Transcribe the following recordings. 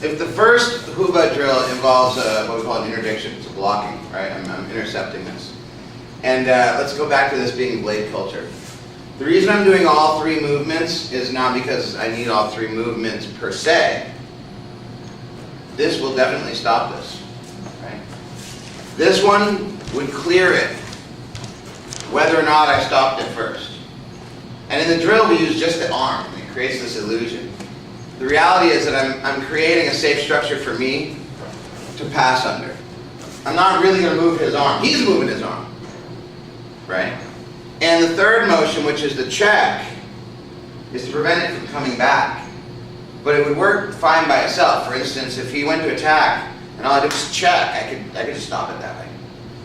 if the first Hubud drill involves what we call an interdiction, it's a blocking, right? I'm intercepting this. And let's go back to this being blade culture. The reason I'm doing all three movements is not because I need all three movements per se. This will definitely stop this, right? This one would clear it, whether or not I stopped it first. And in the drill, we use just the arm. It creates this illusion. The reality is that I'm creating a safe structure for me to pass under. I'm not really going to move his arm. He's moving his arm, right? And the third motion, which is the check, is to prevent it from coming back. But it would work fine by itself. For instance, if he went to attack and all I did was check, I could just stop it that way.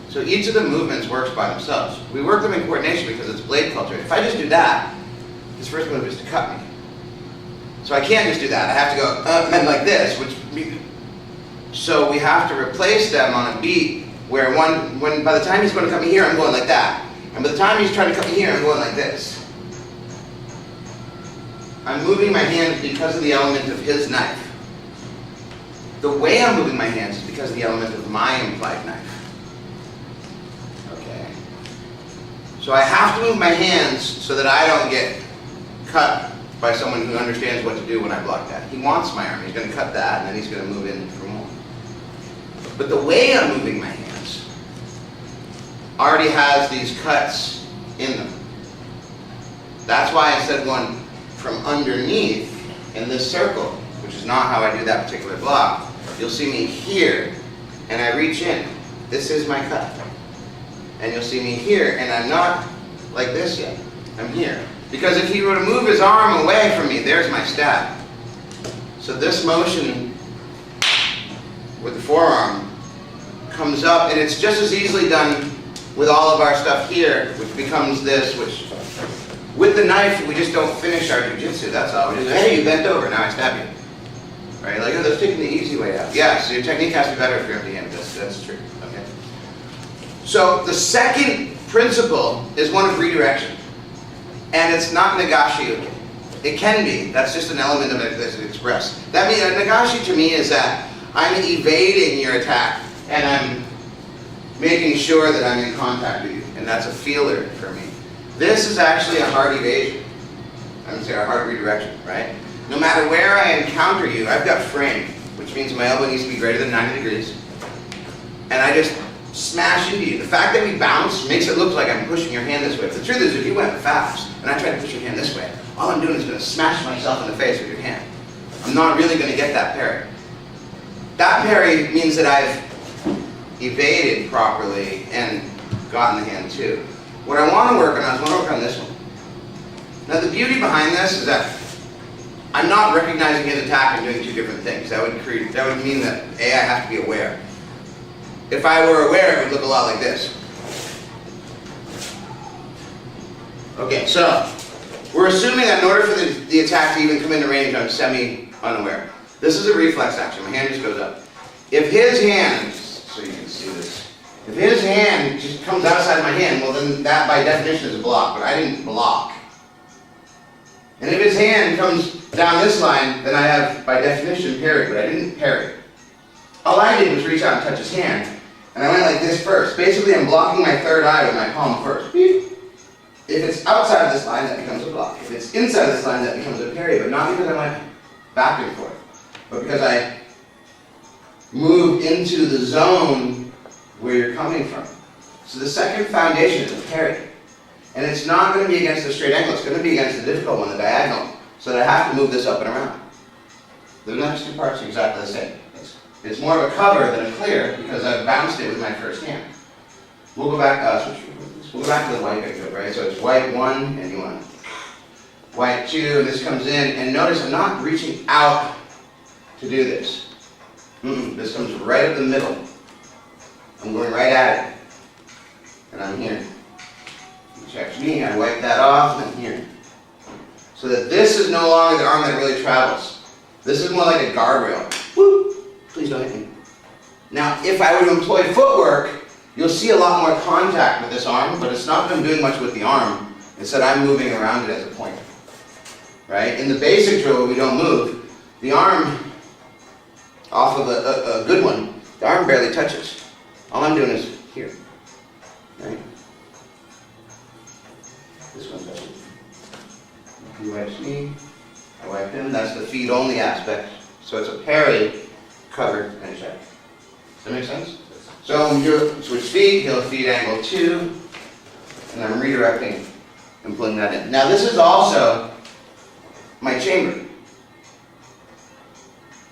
So each of the movements works by themselves. We work them in coordination because it's blade culture. If I just do that, his first move is to cut me. So I can't just do that. I have to go and like this, so we have to replace them on a beat where by the time he's going to cut me here, I'm going like that. And by the time he's trying to cut me here, I'm going like this. I'm moving my hands because of the element of his knife. The way I'm moving my hands is because of the element of my implied knife. Okay. So I have to move my hands so that I don't get cut by someone who understands what to do when I block that. He wants my arm. He's going to cut that, and then he's going to move in for more. But the way I'm moving my hands already has these cuts in them. That's why instead of going from underneath in this circle, which is not how I do that particular block, you'll see me here, and I reach in. This is my cut. And you'll see me here, and I'm not like this yet. I'm here. Because if he were to move his arm away from me, there's my stab. So this motion with the forearm comes up, and it's just as easily done with all of our stuff here, which becomes this, which with the knife, we just don't finish our jiu-jitsu, that's all. We just, hey, you bent over, now I stab you. Right, like, oh, that's taking the easy way out. Yeah, so your technique has to be better if you're empty-handed, that's true, okay. So the second principle is one of redirection. And it's not nagashi. It can be. That's just an element of it that's expressed. That means nagashi to me is that I'm evading your attack and I'm making sure that I'm in contact with you. And that's a feeler for me. This is actually a hard evasion. I would say a hard redirection, right? No matter where I encounter you, I've got frame, which means my elbow needs to be greater than 90 degrees. And I just smash into you. The fact that we bounce makes it look like I'm pushing your hand this way. But the truth is, if you went fast and I tried to push your hand this way, all I'm doing is going to smash myself in the face with your hand. I'm not really going to get that parry. That parry means that I've evaded properly and gotten the hand too. What I want to work on, I want to work on this one. Now the beauty behind this is that I'm not recognizing his attack and doing two different things. That would mean that A, I have to be aware. If I were aware, it would look a lot like this. Okay, so we're assuming that in order for the attack to even come into range, I'm semi-unaware. This is a reflex action. My hand just goes up. If his hand, so you can see this, if his hand just comes outside my hand, well then that by definition is a block, but I didn't block. And if his hand comes down this line, then I have, by definition, parry, but I didn't parry. All I did was reach out and touch his hand. And I went like this first. Basically, I'm blocking my third eye with my palm first. Beep. If it's outside of this line, that becomes a block. If it's inside this line, that becomes a parry. But not because I went back and forth, but because I moved into the zone where you're coming from. So the second foundation is a parry. And it's not going to be against the straight angle. It's going to be against the difficult one, the diagonal. So that I have to move this up and around. The next two parts are exactly the same. It's more of a cover than a clear because I've bounced it with my first hand. We'll go back, we'll go back to the white picture, right? So it's white 1 and you want white 2, and this comes in, and notice I'm not reaching out to do this. This comes right up the middle. I'm going right at it, and I'm here. He checks me, I wipe that off, and I'm here. So that this is no longer the arm that really travels. This is more like a guardrail. Woo! Please don't hit me. Now, if I were to employ footwork, you'll see a lot more contact with this arm, but it's not that I'm doing much with the arm. Instead, I'm moving around it as a point. Right? In the basic drill, we don't move. The arm off of a good one, the arm barely touches. All I'm doing is here, right? This one doesn't. He wipes me, I wipe him. That's the feet only aspect. So it's a parry, cover, and check. Does that make sense? So when you switch feet, he'll feed angle 2, and I'm redirecting and pulling that in. Now this is also my chamber.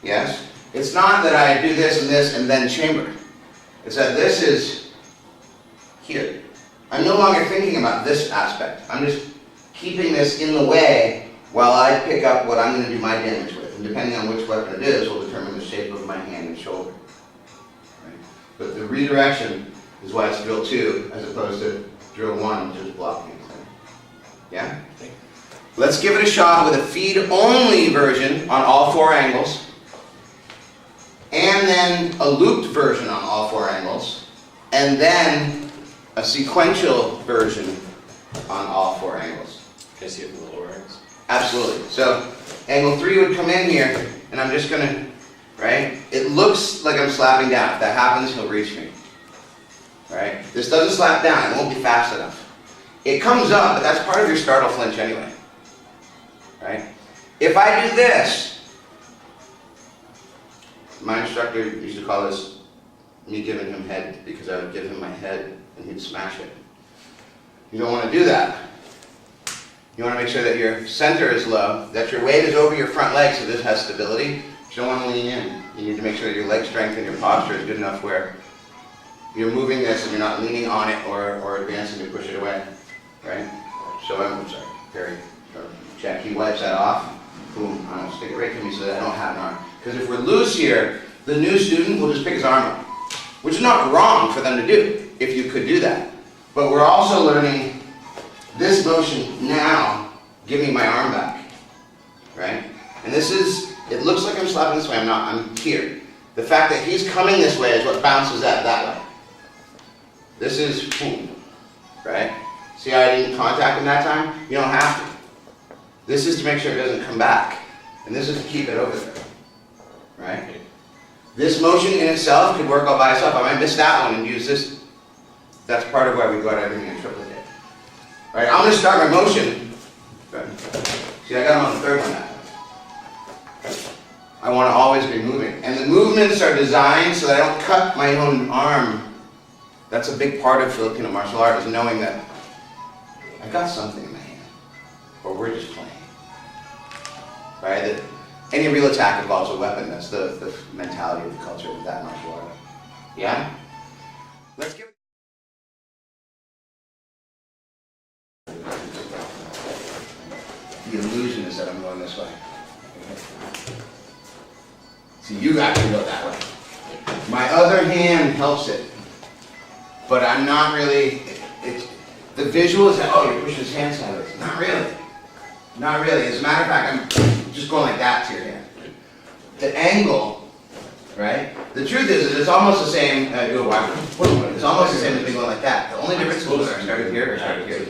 Yes? It's not that I do this and then chamber. It's that this is here. I'm no longer thinking about this aspect. I'm just keeping this in the way while I pick up what I'm going to do my damage with. And depending on which weapon it is will determine the shape of my hand and shoulder. Right? But the redirection is why it's drill 2 as opposed to drill 1, which is blocking. Yeah? Let's give it a shot with a feed-only version on all 4 angles, and then a looped version on all 4 angles, and then a sequential version on all 4 angles. Can I see it from the lower angles? Absolutely. So angle 3 would come in here, and I'm just going to, right? It looks like I'm slapping down. If that happens, he'll reach me. Right? This doesn't slap down. It won't be fast enough. It comes up, but that's part of your startle flinch anyway. Right? If I do this, my instructor used to call this me giving him head, because I would give him my head and he'd smash it. You don't want to do that. You want to make sure that your center is low, that your weight is over your front leg so this has stability. You don't want to lean in. You need to make sure that your leg strength and your posture is good enough where you're moving this and you're not leaning on it or advancing to push it away. Right? So I'm sorry, Perry, check. He wipes that off. Boom. I'm going to stick it right to me so that I don't have an arm. Because if we're loose here, the new student will just pick his arm up, which is not wrong for them to do, if you could do that. But we're also learning this motion now, giving my arm back. Right? And this is, it looks like I'm slapping this way. I'm not. I'm here. The fact that he's coming this way is what bounces that way. This is boom. Right? See how I didn't contact him that time? You don't have to. This is to make sure it doesn't come back. And this is to keep it over there. Right? This motion in itself could work all by itself. I might miss that one and use this. That's part of why we got everything in triplicate. Right? I'm going to start my motion. See, I got him on the third one now. I want to always be moving. And the movements are designed so that I don't cut my own arm. That's a big part of Filipino martial art, is knowing that I've got something in my hand, or we're just playing. Right? That any real attack involves a weapon. That's the mentality of the culture of that martial art. Yeah? Let's give the illusion is that I'm going this way. See, you actually go that way. My other hand helps it, but I'm not really. The visual is that, oh, you're pushing his hand sideways. Not really. Not really. As a matter of fact, I'm just going like that to your hand. The angle, right? The truth is it's almost the same. It's almost the same as me going like that. The only difference is whether I started here or started here.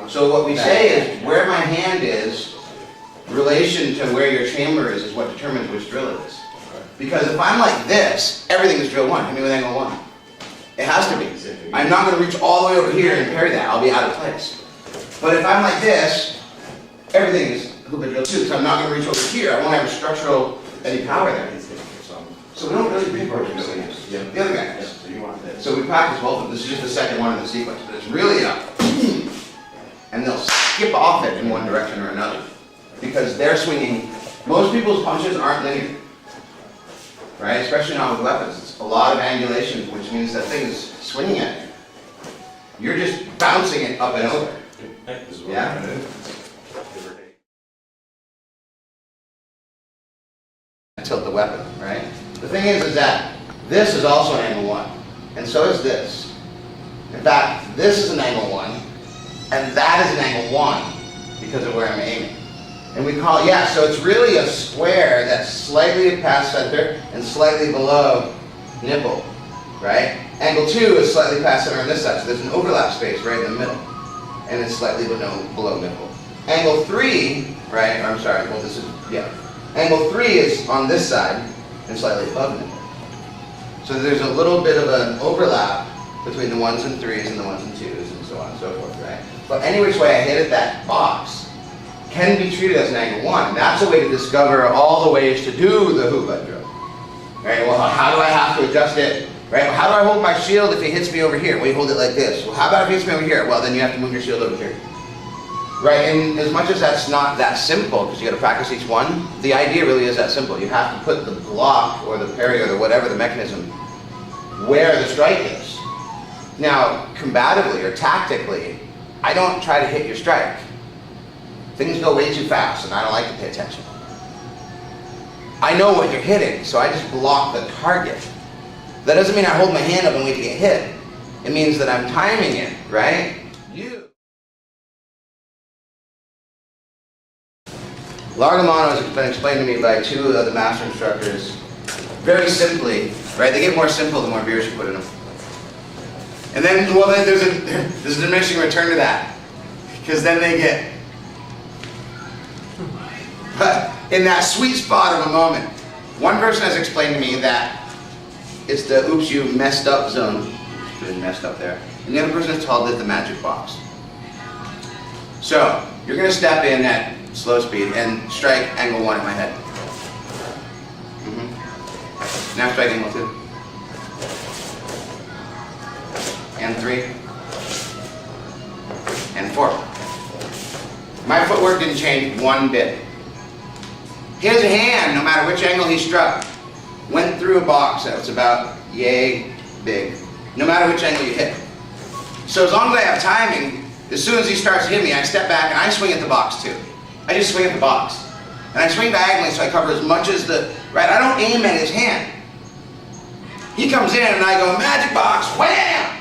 So what we say is where my hand is, relation to where your chamber is what determines which drill it is. Because if I'm like this, everything is drill 1. Hit me with angle 1. It has to be. I'm not going to reach all the way over here and parry that. I'll be out of place. But if I'm like this, everything is Hubud drill 2. So I'm not going to reach over here. I won't have any power there. So we don't really pick where we're doing this. The other guy does. So we practice both of them. This is just the second one in the sequence. But it's really a and they'll skip off it in one direction or another. Because they're swinging. Most people's punches aren't linear. Right? Especially not with weapons. It's a lot of angulation, which means that thing is swinging at you. You're just bouncing it up and over. Yeah? Tilt the weapon, right? The thing is that this is also an angle 1. And so is this. In fact, this is an angle 1. And that is an angle 1 because of where I'm aiming. And we call it, yeah, so it's really a square that's slightly past center and slightly below nipple, right? Angle 2 is slightly past center on this side, so there's an overlap space right in the middle. And it's slightly below nipple. Angle 3, right, I'm sorry, well this is, yeah. Angle 3 is on this side and slightly above me. So there's a little bit of an overlap between the 1s and 3s and the 1s and 2s and so on and so forth, right? But any which way I hit at that box can be treated as an angle 1. And that's a way to discover all the ways to do the Hubud drill. Right? Well, how do I have to adjust it? Right? Well, how do I hold my shield if he hits me over here? Well, you hold it like this. Well, how about if he hits me over here? Well, then you have to move your shield over here. Right? And as much as that's not that simple, because you got to practice each one, the idea really is that simple. You have to put the block or the parry or the whatever the mechanism where the strike is. Now, combatively or tactically, I don't try to hit your strike. Things go way too fast and I don't like to pay attention. I know what you're hitting, so I just block the target. That doesn't mean I hold my hand up and wait to get hit. It means that I'm timing it, right? De Mano has been explained to me by 2 of the master instructors very simply, right? They get more simple the more beers you put in them. And then, well, then there's a diminishing return to that. Because then they get, but in that sweet spot of a moment, one person has explained to me that it's the oops you messed up zone. Oops, messed up there. And the other person has called it the magic box. So, you're going to step in at slow speed and strike angle 1 at my head. Now strike angle 2. And 3. And 4. My footwork didn't change one bit. His hand, no matter which angle he struck, went through a box that was about yay big, no matter which angle you hit. So as long as I have timing, as soon as he starts to hit me, I step back and I swing at the box too. I just swing at the box. And I swing diagonally so I cover as much as the, right, I don't aim at his hand. He comes in and I go, magic box, wham!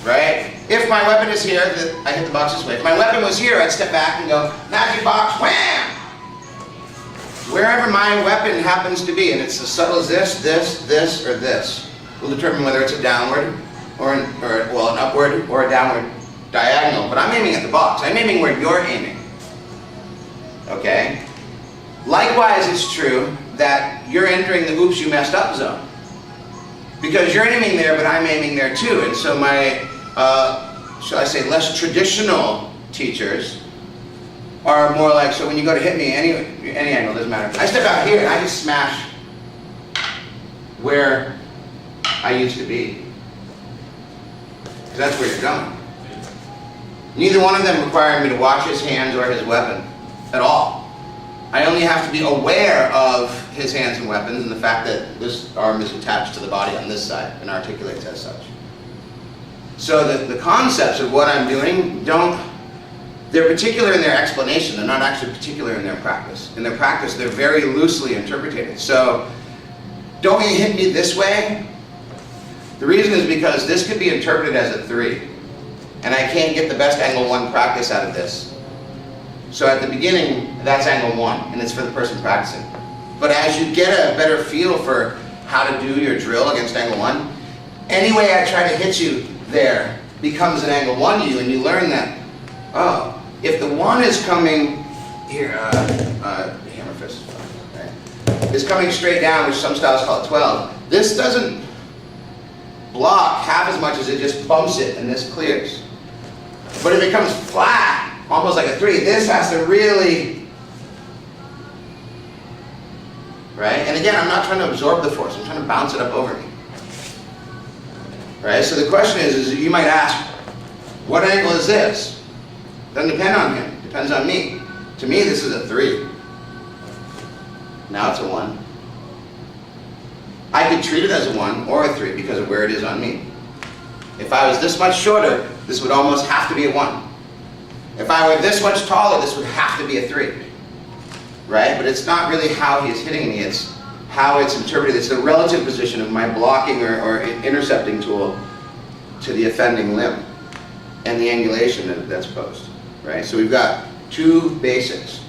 Right? If my weapon is here, I hit the box this way. If my weapon was here, I'd step back and go, magic box, wham! Wherever my weapon happens to be, and it's as subtle as this, or this, will determine whether it's a downward, or an upward, or a downward diagonal. But I'm aiming at the box. I'm aiming where you're aiming. Okay? Likewise, it's true that you're entering the oops you messed up zone. Because you're aiming there, but I'm aiming there too. And so my, shall I say, less traditional teachers are more like, so when you go to hit me, any angle, doesn't matter. I step out here and I just smash where I used to be. Because that's where you're going. Neither one of them require me to watch his hands or his weapon at all. I only have to be aware of his hands and weapons and the fact that this arm is attached to the body on this side and articulates as such. So the concepts of what I'm doing they're particular in their explanation, they're not actually particular in their practice. In their practice, they're very loosely interpreted. So, don't you hit me this way? The reason is because this could be interpreted as a 3. And I can't get the best angle 1 practice out of this. So at the beginning, that's angle 1, and it's for the person practicing. But as you get a better feel for how to do your drill against angle 1, any way I try to hit you there becomes an angle 1 to you, and you learn that, oh, if the 1 is coming here, hammer fist, right, is coming straight down, which some styles call it 12, this doesn't block half as much as it just bumps it, and this clears. But if it comes flat, almost like a 3, this has to really, right? And again, I'm not trying to absorb the force, I'm trying to bounce it up over me. Right? So the question is you might ask, what angle is this? Doesn't depend on him, it depends on me. To me, this is a 3. Now it's a 1. I could treat it as a 1 or a 3 because of where it is on me. If I was this much shorter, this would almost have to be a 1. If I were this much taller, this would have to be a 3. Right? But it's not really how he's hitting me, it's how it's interpreted. It's the relative position of my blocking or intercepting tool to the offending limb and the angulation that's posed. Right? So we've got 2 basics.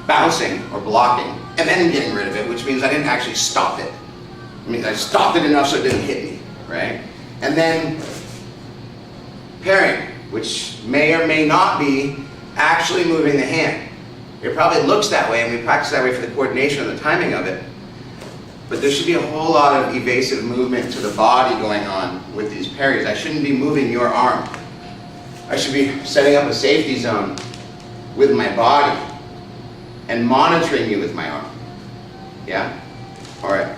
Bouncing or blocking, and then getting rid of it, which means I didn't actually stop it. I mean, I stopped it enough so it didn't hit me, right? And then parrying, which may or may not be actually moving the hand. It probably looks that way, and we practice that way for the coordination and the timing of it. But there should be a whole lot of evasive movement to the body going on with these parries. I shouldn't be moving your arm. I should be setting up a safety zone with my body and monitoring you with my arm. Yeah? All right.